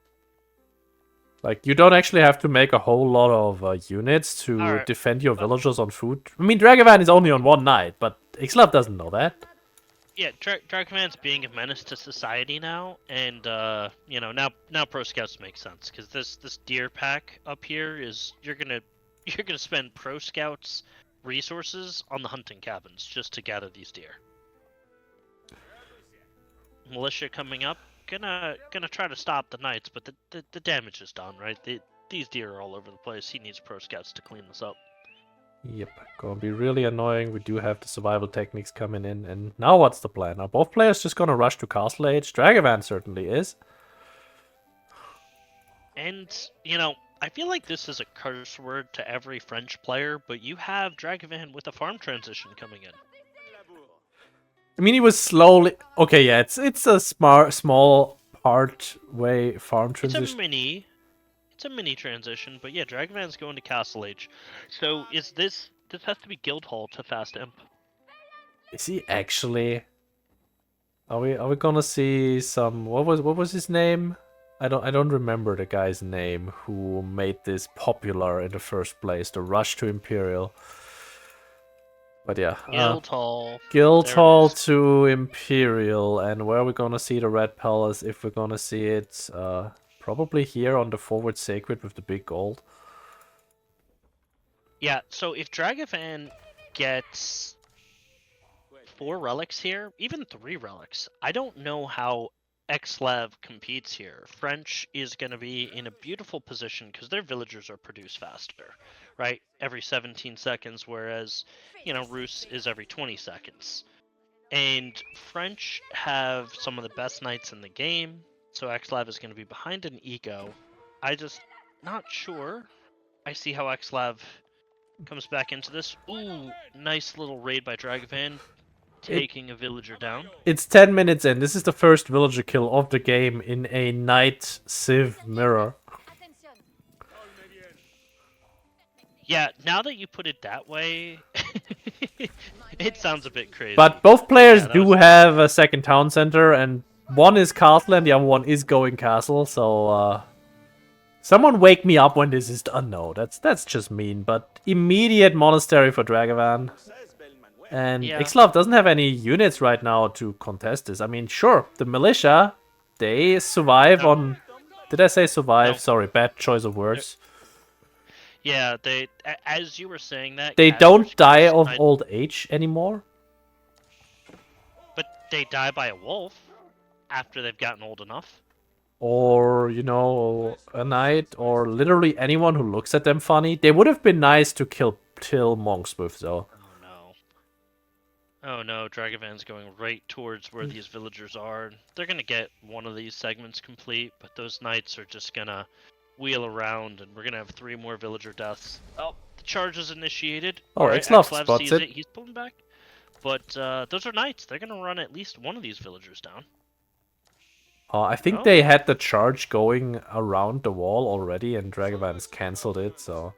Like, you don't actually have to make a whole lot of units to defend your villagers on food. I mean, Dragevann is only on one night, but XLAV doesn't know that. Yeah, Dragavann's being a menace to society now, and you know, now Pro Scouts make sense because this deer pack up here is you're gonna spend Pro Scouts resources on the hunting cabins just to gather these deer. Militia coming up, gonna try to stop the knights, but the damage is done, right? These deer are all over the place. He needs Pro Scouts to clean this up. Yep, gonna be really annoying. We do have the survival techniques coming in, and now what's the plan? Are both players just gonna rush to Castle Age? Dragevann certainly is. And, you know, I feel like this is a curse word to every French player, but you have Dragevann with a farm transition coming in. I mean, he was slowly... Okay, yeah, it's a small part-way farm transition. It's a mini transition, but yeah, Dragavann's going to Castle Age. So is this has to be Guildhall to Fast Imp. Is he actually? Are we gonna see some... What was his name? I don't remember the guy's name who made this popular in the first place, the rush to Imperial. But yeah. Guildhall to Imperial, and where are we gonna see the Red Palace if we're gonna see it? Probably here on the Forward Sacred with the big gold. Yeah, so if Dragevann gets 4 relics here, even 3 relics, I don't know how XLAV competes here. French is going to be in a beautiful position because their villagers are produced faster, right? Every 17 seconds, whereas, you know, Rus is every 20 seconds. And French have some of the best knights in the game, so XLAV is going to be behind in ego. I just not sure. I see how XLAV comes back into this. Ooh, nice little raid by Dragevann. Taking a villager down. It's 10 minutes in. This is the first villager kill of the game in a Knight Civ mirror. Yeah, now that you put it that way, it sounds a bit crazy. But both players do have a second town center, and one is castle and the other one is going castle, so someone wake me up when this is done. No, that's just mean, but immediate monastery for Dragevann. And yeah. XLAV doesn't have any units right now to contest this. I mean, sure, the militia, they survive on... Did I say survive? No. Sorry, bad choice of words. Yeah, they, as you were saying that... They don't die of old age anymore. But they die by a wolf after they've gotten old enough. Or, you know, a knight, or literally anyone who looks at them funny. They would have been nice to kill monks with, though. Oh no, Dragavann's going right towards where these villagers are. They're gonna get one of these segments complete, but those knights are just gonna wheel around, and we're gonna have 3 more villager deaths. Oh, the charge is initiated. Oh, XLAV spots it. He's pulling back. But those are knights. They're gonna run at least one of these villagers down. I think they had the charge going around the wall already, and Dragevann's cancelled it, so...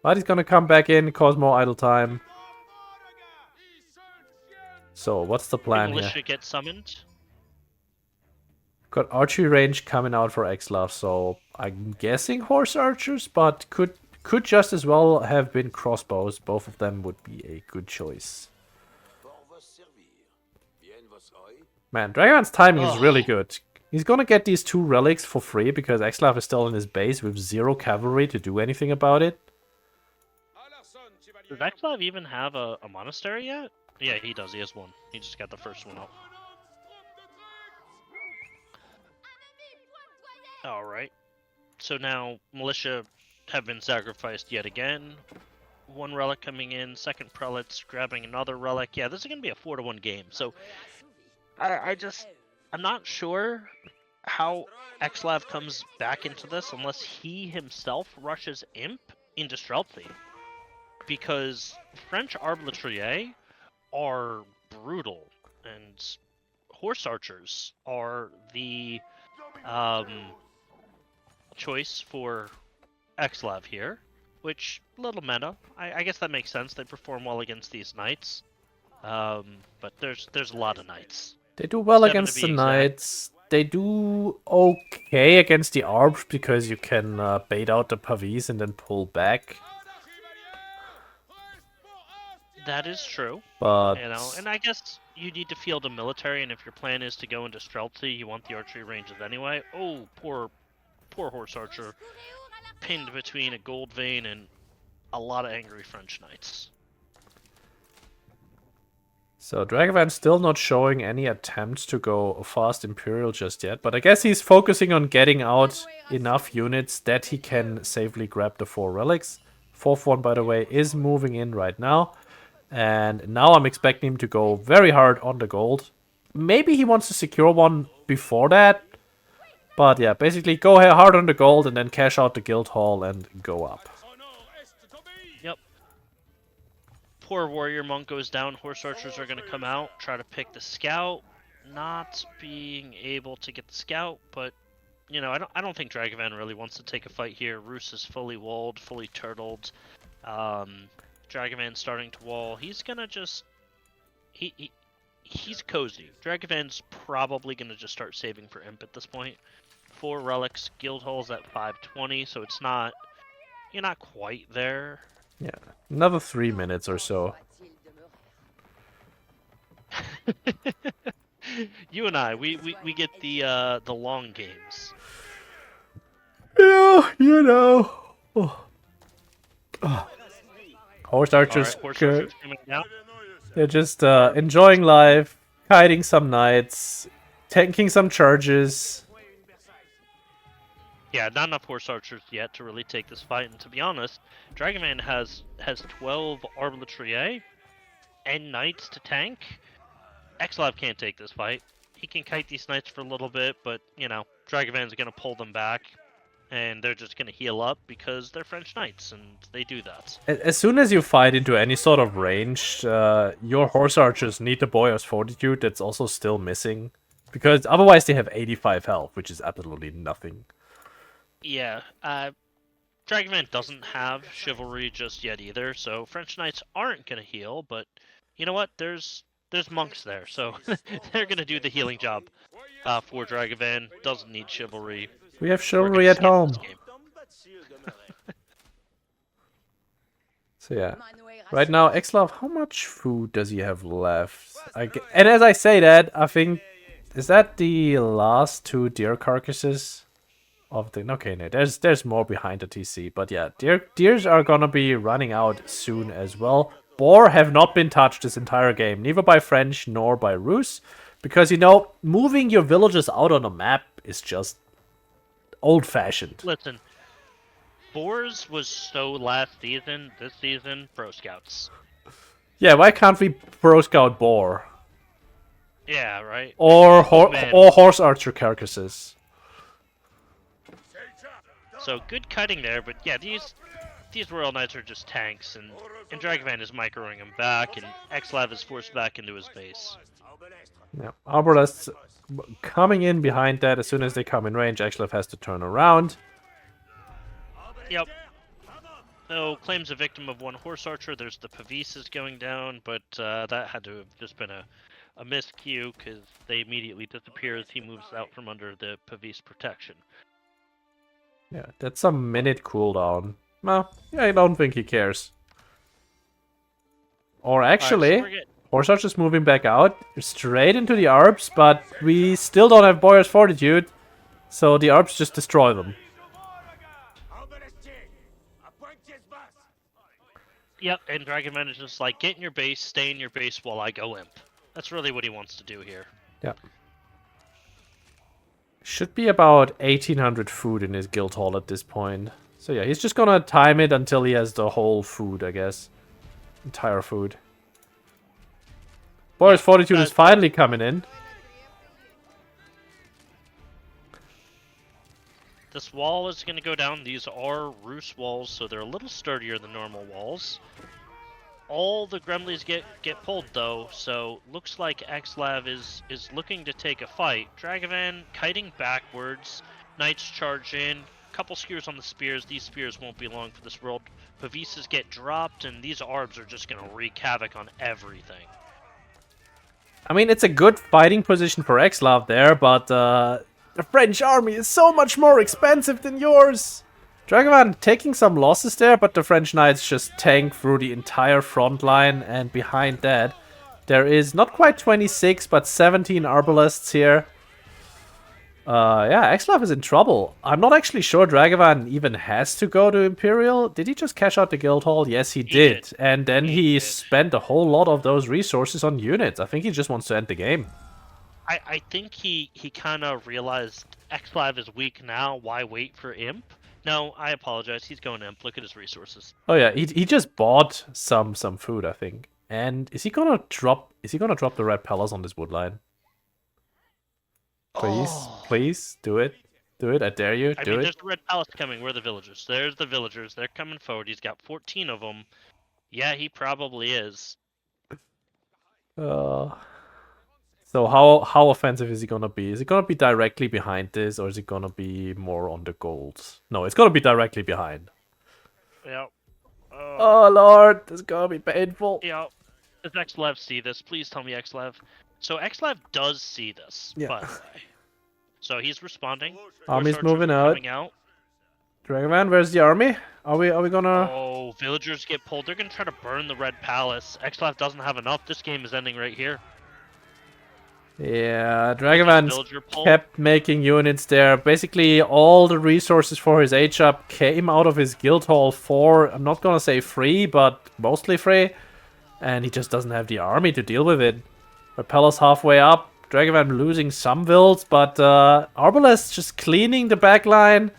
But he's gonna come back in, cause more idle time. So, what's the plan here? Militia get summoned. Got archery range coming out for XLAV, so I'm guessing horse archers, but could just as well have been crossbows. Both of them would be a good choice. Man, Dragevann's timing is really good. He's gonna get these 2 relics for free because XLAV is still in his base with 0 cavalry to do anything about it. Does XLAV even have a monastery yet? Yeah, he does. He has one. He just got the first one up. Alright. So now, militia have been sacrificed yet again. 1 relic coming in, 2nd prelates grabbing another relic. Yeah, this is going to be a 4-1 game. So, I'm not sure how XLAV comes back into this unless he himself rushes Imp into Streltsy. Because French Arbitriers are brutal, and horse archers are the choice for XLAV here, which, little meta. I guess that makes sense. They perform well against these knights, but there's a lot of knights. They do well against the knights. They do okay against the arbs because you can bait out the pavis and then pull back. That is true. But you know, and I guess you need to field a military, and if your plan is to go into Streltsy, you want the archery ranges anyway. Oh, poor horse archer, pinned between a gold vein and a lot of angry French knights. So Dragevann's still not showing any attempts to go fast Imperial just yet, but I guess he's focusing on getting out enough units that he can safely grab the 4 relics. 4th one, by the way, is moving in right now. And now I'm expecting him to go very hard on the gold. Maybe he wants to secure one before that. But yeah, basically go hard on the gold and then cash out the guild hall and go up. Yep. Poor warrior monk goes down. Horse archers are going to come out, try to pick the scout. Not being able to get the scout, but you know, I don't think Dragevann really wants to take a fight here. Roos is fully walled, fully turtled. Dragevann's starting to wall. He's gonna just he's cozy. Dragevann's probably gonna just start saving for Imp at this point. 4 relics, guild halls at 520, so it's not, you're not quite there. Yeah, another 3 minutes or so. You and I, we get the long games. Yeah, you know. Oh. Oh. Horse archers, Horse archers coming down. They're just enjoying life, kiting some knights, tanking some charges. Yeah, not enough horse archers yet to really take this fight, and to be honest, Dragevann has 12 Arbitriers and knights to tank. XLAV can't take this fight. He can kite these knights for a little bit, but, you know, Dragevann's going to pull them back, and they're just going to heal up because they're French knights, and they do that. As soon as you fight into any sort of range, your horse archers need the Boyar's Fortitude that's also still missing. Because otherwise they have 85 health, which is absolutely nothing. Yeah, Dragevann doesn't have chivalry just yet either, so French knights aren't going to heal, but you know what? There's monks there, so they're going to do the healing job for Dragevann. Doesn't need chivalry. We have chivalry at home. So yeah, right now XLAV, how much food does he have left? And as I say that, I think, is that the last 2 deer carcasses? Okay, no, there's more behind the TC, but yeah, deers are gonna be running out soon as well. Boar have not been touched this entire game, neither by French nor by Roos, because you know, moving your villages out on a map is just old-fashioned. Listen, Boars was so last season. This season, Pro Scouts. Yeah, why can't we Pro Scout Boar? Yeah, right. Or horse archer carcasses. So good cutting there, but yeah, these Royal Knights are just tanks, and Dragevann is microing him back, and XLAV is forced back into his base. Yeah, Arbalests coming in behind that. As soon as they come in range, XLAV has to turn around. Yep. So, claims a victim of one horse archer. There's the Pavises going down, but that had to have just been a miscue because they immediately disappear as he moves out from under the Pavise protection. Yeah, that's a minute cooldown. Well, yeah, I don't think he cares. Or actually, Right, so horse archer's moving back out, straight into the ARPs, but we still don't have Boyar's Fortitude, so the ARPs just destroy them. Yep, and Dragevann is just like, get in your base, stay in your base while I go imp. That's really what he wants to do here. Yeah. Should be about 1800 food in his guild hall at this point. So yeah, he's just gonna time it until he has the whole food, I guess. Entire food. Boyar's Fortitude is finally coming in. This wall is going to go down. These are roost walls, so they're a little sturdier than normal walls. All the Gremlins get pulled, though, so looks like XLAV is looking to take a fight. Dragevann kiting backwards. Knights charge in. Couple skewers on the spears. These spears won't be long for this world. Pavises get dropped, and these Arbs are just going to wreak havoc on everything. I mean, it's a good fighting position for XLAV there, but the French army is so much more expensive than yours. Dragevann taking some losses there, but the French knights just tank through the entire front line, and behind that, there is not quite 26, but 17 arbalists here. Yeah, XLAV is in trouble. I'm not actually sure Dragevann even has to go to Imperial. Did he just cash out the guild hall? Yes, he did. And then he spent a whole lot of those resources on units. I think he just wants to end the game. I think he kind of realized XLAV is weak now. Why wait for Imp? No, I apologize. He's going Imp. Look at his resources. Oh yeah, he just bought some food, I think. And is he gonna drop the red palace on this wood line? Please do it. Do it. I dare you. Do it. There's the red palace coming. Where are the villagers? There's the villagers. They're coming forward. He's got 14 of them. Yeah, he probably is. So how offensive is he gonna be? Is he gonna be directly behind this, or is he gonna be more on the golds? No, it's gonna be directly behind. Yep. Oh lord, this is gonna be painful. Yep. Does XLAV see this? Please tell me XLAV. So XLAV does see this, by the way. So he's responding. Army's moving out. Dragevann, where's the army? Are we gonna... Oh, villagers get pulled. They're gonna try to burn the red palace. XLAV doesn't have enough. This game is ending right here. Yeah, Dragevann kept making units there. Basically, all the resources for his H-up came out of his guild hall for, I'm not gonna say free, but mostly free. And he just doesn't have the army to deal with it. Repeller's halfway up. Dragevann losing some vills, but Arbalest just cleaning the back line.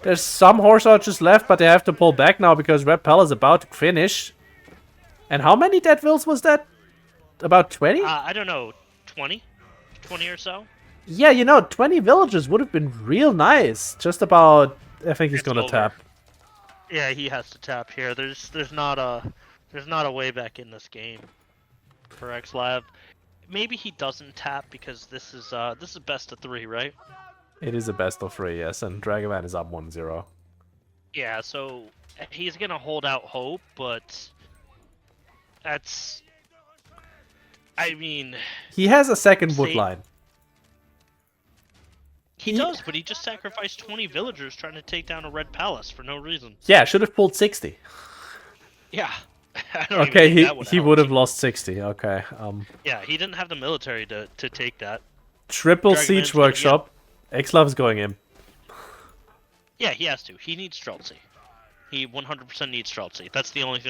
There's some horse archers left, but they have to pull back now because Repeller's about to finish. And how many dead vills was that? About 20? I don't know. 20? 20 or so? Yeah, 20 villagers would have been real nice. Just about... I think he's gonna tap. Yeah, he has to tap here. There's not a way back in this game for XLAV. Maybe he doesn't tap because this is best of 3, right? It is a best of 3, yes, and Dragevann is up 1-0. Yeah, so he's gonna hold out hope, but that's... I mean... He has a second wood line. He does, but he just sacrificed 20 villagers trying to take down a red palace for no reason. Yeah, should have pulled 60. Yeah. Okay, he would have lost 60. Okay. Yeah, he didn't have the military to take that. Triple siege workshop. XLAV's going in. Yeah, he has to. He needs Streltsy. He 100% needs Streltsy. That's the only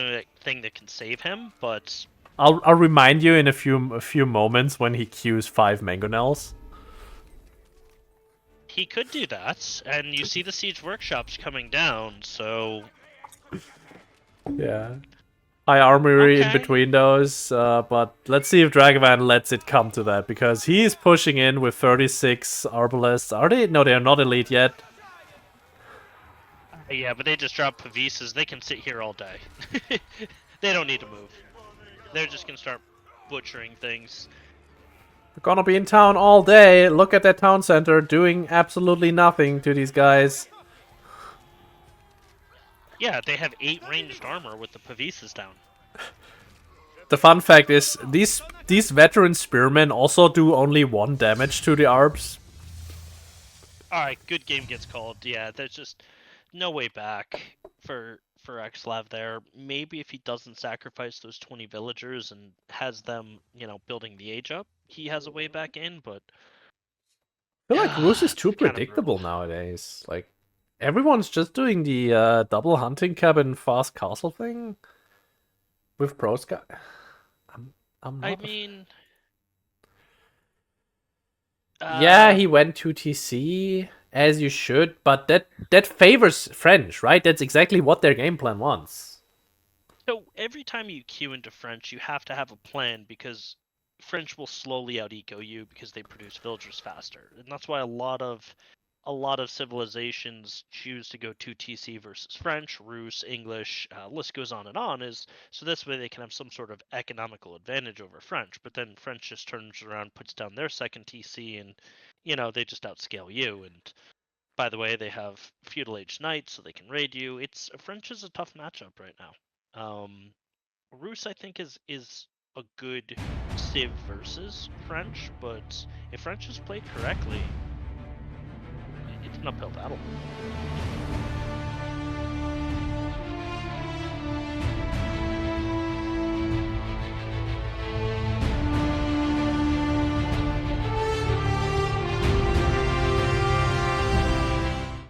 thing that can save him. But I'll remind you in a few moments when he queues 5 mangonels. He could do that, and you see the siege workshops coming down. So yeah. High armory in between those, but let's see if Dragevann lets it come to that, because he's pushing in with 36 arbalists. Are they? No, they are not elite yet. Yeah, but they just dropped Pavises. They can sit here all day. They don't need to move. They're just going to start butchering things. We're gonna be in town all day. Look at that town center doing absolutely nothing to these guys. Yeah, they have 8 ranged armor with the Pavises down. The fun fact is, these veteran spearmen also do only 1 damage to the ARBs. Alright, good game gets called. Yeah, there's just no way back for XLAV there. Maybe if he doesn't sacrifice those 20 villagers and has them, building the age up, he has a way back in, but... I feel like Roos is too kind of predictable nowadays. Like, everyone's just doing the double hunting cabin fast castle thing with pro sky. I mean... yeah, he went to TC, as you should, but that favors French, right? That's exactly what their game plan wants. So every time you queue into French, you have to have a plan, because French will slowly out-eco you because they produce villagers faster. And that's why a lot of civilizations choose to go to TC versus French, Rus, English, list goes on, is so this way they can have some sort of economical advantage over French. But then French just turns around, puts down their second TC, and they just outscale you. And by the way, they have feudal age knights, so they can raid you. French is a tough matchup right now. Rus, I think, is a good civ versus French, but if French is played correctly, it's an uphill battle.